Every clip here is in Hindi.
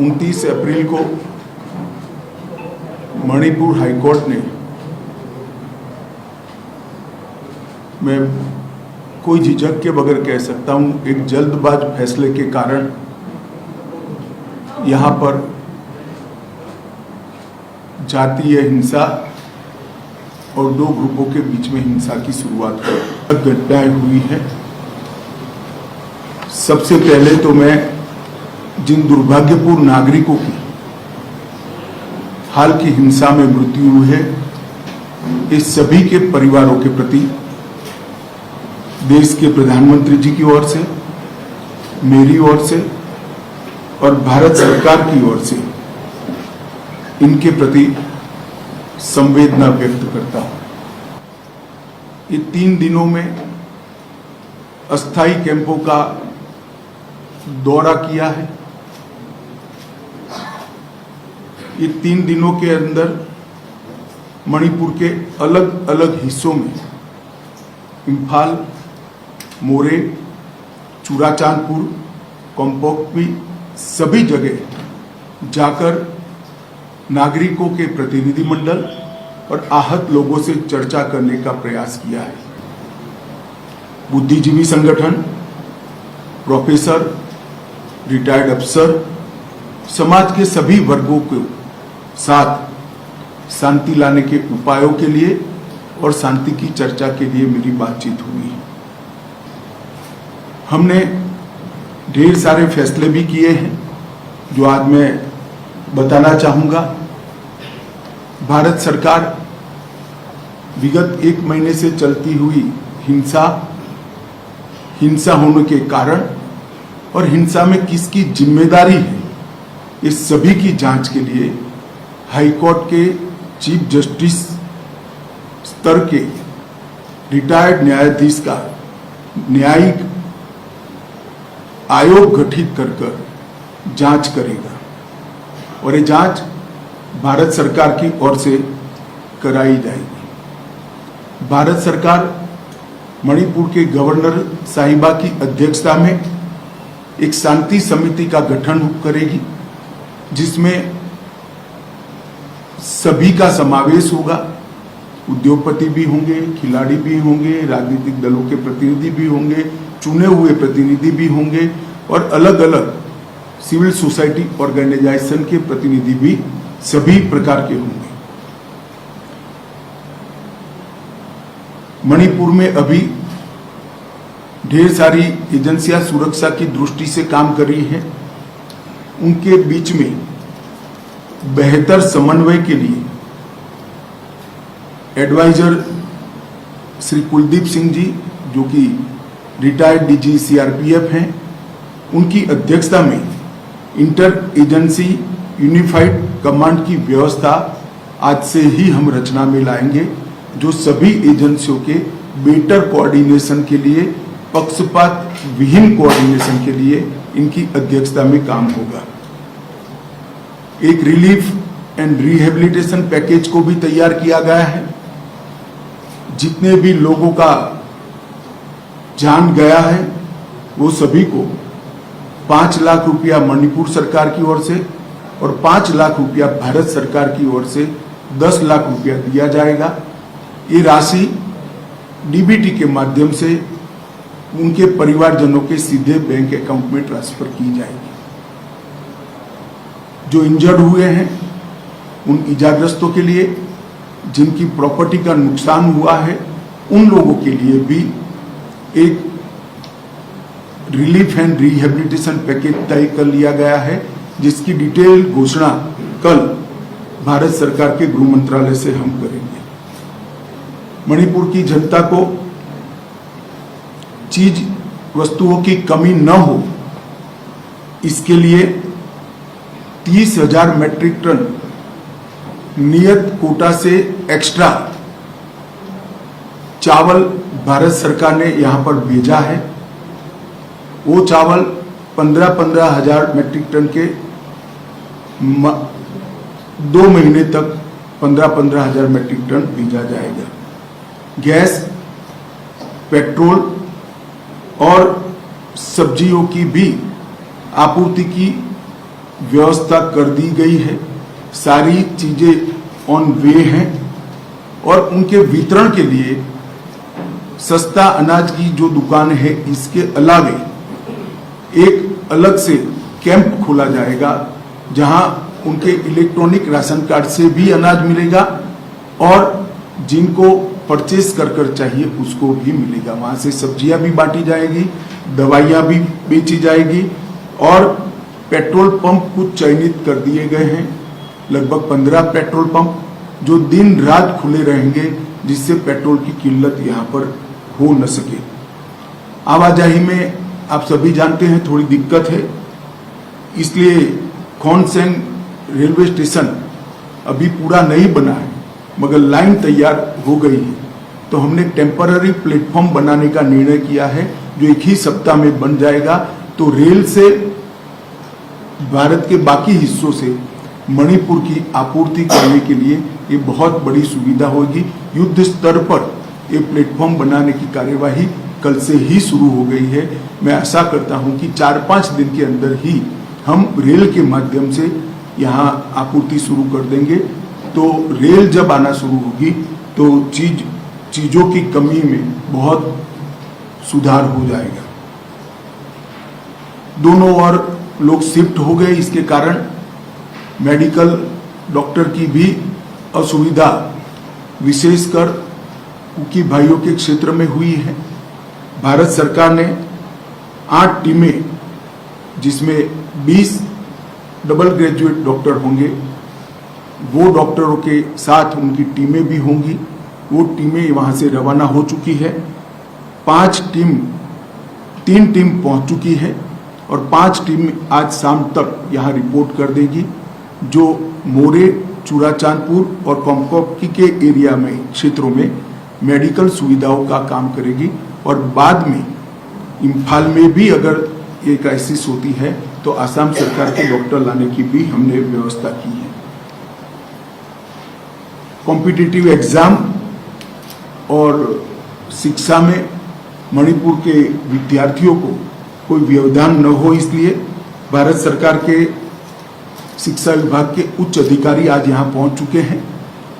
29 अप्रैल को मणिपुर हाईकोर्ट ने, मैं कोई झिझक के बगैर कह सकता हूं, एक जल्दबाज फैसले के कारण यहां पर जातीय हिंसा और दो ग्रुपों के बीच में हिंसा की शुरुआत हुई, घटनाएं हुई हैं। सबसे पहले तो मैं जिन दुर्भाग्यपूर्ण नागरिकों की हाल की हिंसा में मृत्यु हुई है, इस सभी के परिवारों के प्रति देश के प्रधानमंत्री जी की ओर से, मेरी ओर से और भारत सरकार की ओर से इनके प्रति संवेदना व्यक्त करता हूं। ये 3 दिनों में अस्थायी कैंपों का दौरा किया है। ये 3 दिनों के अंदर मणिपुर के अलग अलग हिस्सों में, इम्फाल, मोरे, चुराचांदपुर, कोम्पोकपी, सभी जगह जाकर नागरिकों के प्रतिनिधिमंडल और आहत लोगों से चर्चा करने का प्रयास किया है। बुद्धिजीवी संगठन, प्रोफेसर, रिटायर्ड अफसर, समाज के सभी वर्गों के साथ शांति लाने के उपायों के लिए और शांति की चर्चा के लिए मेरी बातचीत हुई। हमने ढेर सारे फैसले भी किए हैं जो आज मैं बताना चाहूंगा। भारत सरकार विगत 1 महीने से चलती हुई हिंसा होने के कारण और हिंसा में किसकी जिम्मेदारी है, इस सभी की जांच के लिए हाईकोर्ट के चीफ जस्टिस स्तर के रिटायर्ड न्यायाधीश का न्यायिक आयोग गठित कर जांच करेगा और ये जांच भारत सरकार की ओर से कराई जाएगी। भारत सरकार मणिपुर के गवर्नर साहिबा की अध्यक्षता में एक शांति समिति का गठन करेगी, जिसमें सभी का समावेश होगा। उद्योगपति भी होंगे, खिलाड़ी भी होंगे, राजनीतिक दलों के प्रतिनिधि भी होंगे, चुने हुए प्रतिनिधि भी होंगे और अलग अलग सिविल सोसाइटी ऑर्गेनाइजेशन के प्रतिनिधि भी सभी प्रकार के होंगे। मणिपुर में अभी ढेर सारी एजेंसियां सुरक्षा की दृष्टि से काम कर रही हैं। उनके बीच में बेहतर समन्वय के लिए एडवाइजर श्री कुलदीप सिंह जी, जो कि रिटायर्ड डीजी सीआरपीएफ हैं, उनकी अध्यक्षता में इंटर एजेंसी यूनिफाइड कमांड की व्यवस्था आज से ही हम रचना में लाएंगे, जो सभी एजेंसियों के बेटर कोऑर्डिनेशन के लिए, पक्षपात विहीन कोऑर्डिनेशन के लिए इनकी अध्यक्षता में काम होगा। एक रिलीफ एंड रिहेबिलिटेशन पैकेज को भी तैयार किया गया है। जितने भी लोगों का जान गया है वो सभी को 5 लाख रुपया मणिपुर सरकार की ओर से और 5 लाख रुपया भारत सरकार की ओर से 10 लाख रुपया दिया जाएगा। ये राशि डीबीटी के माध्यम से उनके परिवारजनों के सीधे बैंक अकाउंट में ट्रांसफर की जाएगी। जो इंजर्ड हुए हैं उन इजाग्रस्तों के लिए, जिनकी प्रॉपर्टी का नुकसान हुआ है, उन लोगों के लिए भी एक रिलीफ एंड रिहेबिलिटेशन पैकेज तय कर लिया गया है, जिसकी डिटेल घोषणा कल भारत सरकार के गृह मंत्रालय से हम करेंगे। मणिपुर की जनता को चीज वस्तुओं की कमी न हो, इसके लिए 30,000 मैट्रिक टन नियत कोटा से एक्स्ट्रा चावल भारत सरकार ने यहां पर भेजा है। वो चावल 15,000 मैट्रिक टन के 2 महीने तक 15,000 मैट्रिक टन भेजा जाएगा। गैस, पेट्रोल और सब्जियों की भी आपूर्ति की व्यवस्था कर दी गई है, सारी चीजें ऑन वे हैं और उनके वितरण के लिए सस्ता अनाज की जो दुकान है इसके अलावे एक अलग से कैंप खोला जाएगा जहां उनके इलेक्ट्रॉनिक राशन कार्ड से भी अनाज मिलेगा और जिनको परचेस कर चाहिए उसको भी मिलेगा। वहां से सब्जियां भी बांटी जाएगी, दवाइयां भी बेची जाएगी और पेट्रोल पंप कुछ चयनित कर दिए गए हैं, लगभग 15 पेट्रोल पंप जो दिन रात खुले रहेंगे जिससे पेट्रोल की किल्लत यहाँ पर हो न सके। आवाजाही में आप सभी जानते हैं थोड़ी दिक्कत है, इसलिए खोनसेंग रेलवे स्टेशन अभी पूरा नहीं बना है मगर लाइन तैयार हो गई है, तो हमने टेम्पररी प्लेटफॉर्म बनाने का निर्णय किया है जो एक ही सप्ताह में बन जाएगा। तो रेल से भारत के बाकी हिस्सों से मणिपुर की आपूर्ति करने के लिए ये बहुत बड़ी सुविधा होगी। युद्ध स्तर पर ये प्लेटफॉर्म बनाने की कार्यवाही कल से ही शुरू हो गई है। मैं आशा करता हूं कि 4-5 दिन के अंदर ही हम रेल के माध्यम से यहाँ आपूर्ति शुरू कर देंगे। तो रेल जब आना शुरू होगी तो चीजों की कमी में बहुत सुधार हो जाएगा। दोनों ओर लोग शिफ्ट हो गए, इसके कारण मेडिकल डॉक्टर की भी असुविधा विशेषकर कुकी भाइयों के क्षेत्र में हुई है। भारत सरकार ने 8 टीमें जिसमें 20 डबल ग्रेजुएट डॉक्टर होंगे, वो डॉक्टरों के साथ उनकी टीमें भी होंगी। वो टीमें वहां से रवाना हो चुकी है। 3 टीम पहुंच चुकी है और 5 टीम आज शाम तक यहाँ रिपोर्ट कर देगी, जो मोरे, चूड़ाचांदपुर और कोमकोकी के एरिया में क्षेत्रों में मेडिकल सुविधाओं का काम करेगी। और बाद में इम्फाल में भी अगर ये क्राइसिस होती है तो आसाम सरकार के डॉक्टर लाने की भी हमने व्यवस्था की है। कॉम्पिटिटिव एग्जाम और शिक्षा में मणिपुर के विद्यार्थियों को कोई व्यवधान न हो, इसलिए भारत सरकार के शिक्षा विभाग के उच्च अधिकारी आज यहाँ पहुँच चुके हैं।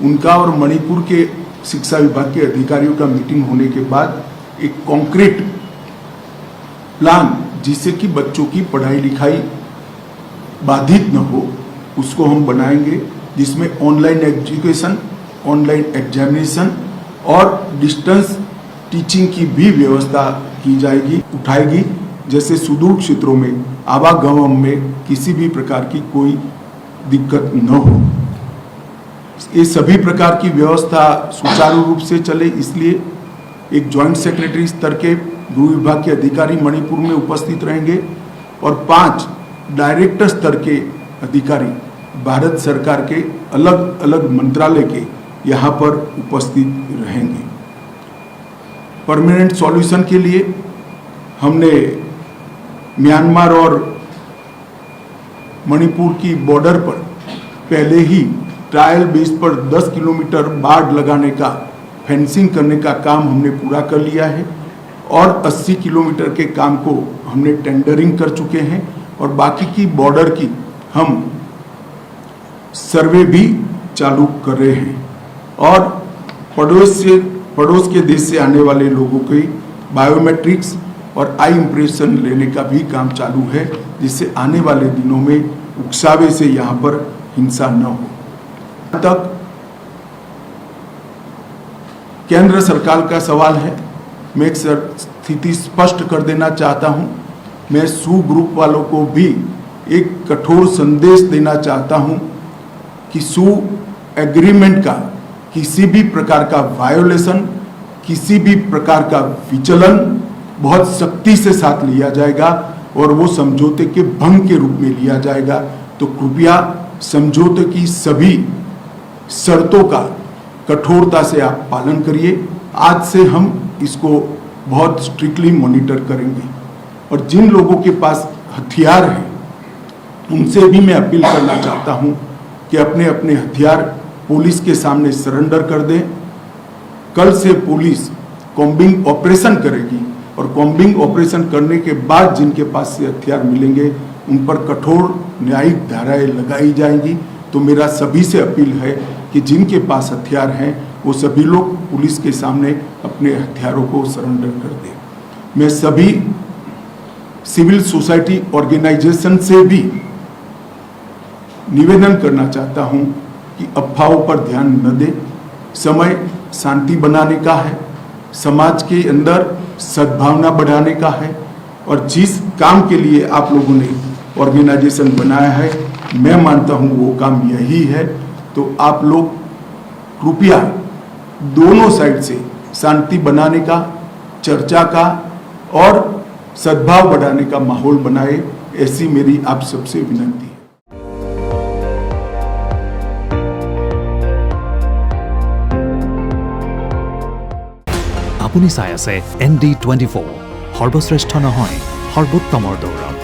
उनका और मणिपुर के शिक्षा विभाग के अधिकारियों का मीटिंग होने के बाद एक कॉन्क्रीट प्लान जिससे कि बच्चों की पढ़ाई लिखाई बाधित न हो उसको हम बनाएंगे, जिसमें ऑनलाइन एजुकेशन, ऑनलाइन एग्जामिनेशन और डिस्टेंस टीचिंग की भी व्यवस्था की जाएगी, उठाएगी, जैसे सुदूर क्षेत्रों में आवागमन में किसी भी प्रकार की कोई दिक्कत न हो। ये सभी प्रकार की व्यवस्था सुचारू रूप से चले, इसलिए एक जॉइंट सेक्रेटरी स्तर के गृह विभाग के अधिकारी मणिपुर में उपस्थित रहेंगे और 5 डायरेक्टर स्तर के अधिकारी भारत सरकार के अलग अलग मंत्रालय के यहाँ पर उपस्थित रहेंगे। परमानेंट सॉल्यूशन के लिए हमने म्यांमार और मणिपुर की बॉर्डर पर पहले ही ट्रायल बेस पर 10 किलोमीटर बाड़ लगाने का, फेंसिंग करने का काम हमने पूरा कर लिया है और 80 किलोमीटर के काम को हमने टेंडरिंग कर चुके हैं और बाकी की बॉर्डर की हम सर्वे भी चालू कर रहे हैं और पड़ोस के देश से आने वाले लोगों के बायोमेट्रिक्स और आई इम्प्रेशन लेने का भी काम चालू है, जिससे आने वाले दिनों में उकसावे से यहाँ पर हिंसा न हो। तक केंद्र सरकार का सवाल है, मैं एक स्थिति स्पष्ट कर देना चाहता हूं। मैं सू ग्रुप वालों को भी एक कठोर संदेश देना चाहता हूं कि सू एग्रीमेंट का किसी भी प्रकार का वायोलेशन, किसी भी प्रकार का विचलन बहुत सख्ती से साथ लिया जाएगा और वो समझौते के भंग के रूप में लिया जाएगा। तो कृपया समझौते की सभी शर्तों का कठोरता से आप पालन करिए। आज से हम इसको बहुत स्ट्रिक्टली मॉनिटर करेंगे और जिन लोगों के पास हथियार हैं उनसे भी मैं अपील करना चाहता हूं कि अपने अपने हथियार पुलिस के सामने सरेंडर कर दें। कल से पुलिस कॉम्बिंग ऑपरेशन करेगी और कॉम्बिंग ऑपरेशन करने के बाद जिनके पास से हथियार मिलेंगे उन पर कठोर न्यायिक धाराएं लगाई जाएंगी। तो मेरा सभी से अपील है कि जिनके पास हथियार हैं वो सभी लोग पुलिस के सामने अपने हथियारों को सरेंडर कर दें। मैं सभी सिविल सोसाइटी ऑर्गेनाइजेशन से भी निवेदन करना चाहता हूं कि अफवाहों पर ध्यान न दें। समय शांति बनाने का है, समाज के अंदर सद्भावना बढ़ाने का है, और जिस काम के लिए आप लोगों ने ऑर्गेनाइजेशन बनाया है, मैं मानता हूं वो काम यही है। तो आप लोग कृपया दोनों साइड से शांति बनाने का, चर्चा का और सद्भाव बढ़ाने का माहौल बनाए, ऐसी मेरी आप सबसे विनती है। আপুনি চাই আছে ND24 সৰ্বশ্ৰেষ্ঠ নহয় সৰ্বোত্তমৰ দৌৰত।